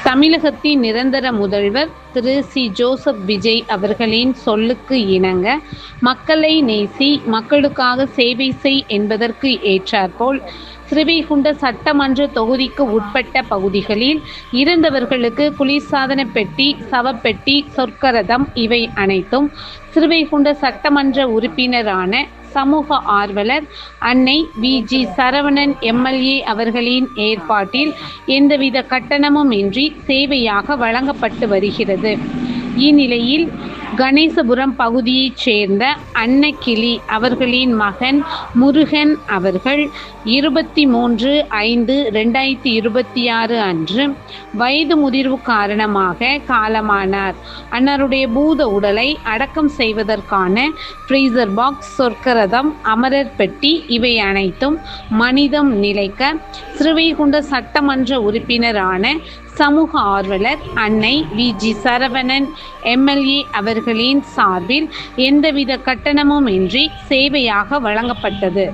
தமிழகத்தின் நிரந்தர முதல்வர் திரு சி. ஜோசப் விஜய் அவர்களின் சொல்லுக்கு இணங்க மக்களை நேசி, மக்களுக்காக சேவை செய் என்பதற்கு ஏற்றாற்போல் ஸ்ரீவைகுண்ட சட்டமன்ற தொகுதிக்கு உட்பட்ட பகுதிகளில் இறந்தவர்களுக்கு குளிர்சாதன பெட்டி, சவப்பெட்டி, சொர்க்கரதம் இவை அனைத்தும் ஸ்ரீவைகுண்ட சட்டமன்ற உறுப்பினரான சமூக ஆர்வலர் அன்னை வி.ஜி. சரவணன் எம்.எல்.ஏ. அவர்களின் ஏற்பாட்டில் எந்தவித கட்டணமும் இன்றி சேவையாக வழங்கப்பட்டு வருகிறது. இந்நிலையில் கணேசபுரம் பகுதியைச் சேர்ந்த அன்னக்கிளி அவர்களின் மகன் முருகன் அவர்கள் 23/5/2026 அன்று வயது முதிர்வு காரணமாக காலமானார். அன்னாருடைய பூத உடலை அடக்கம் செய்வதற்கான ஃப்ரீசர் பாக்ஸ், சொர்க்கரதம், அமரர் பெட்டி இவை அனைத்தும் மனிதம் நிலைக்க ஸ்ரீவைகுண்ட சட்டமன்ற உறுப்பினரான சமூக ஆர்வலர் அன்னை வி.ஜி. சரவணன் எம்.எல்.ஏ. அவர்களின் சார்பில் எந்தவித கட்டணமும் இன்றி சேவையாக வழங்கப்பட்டது.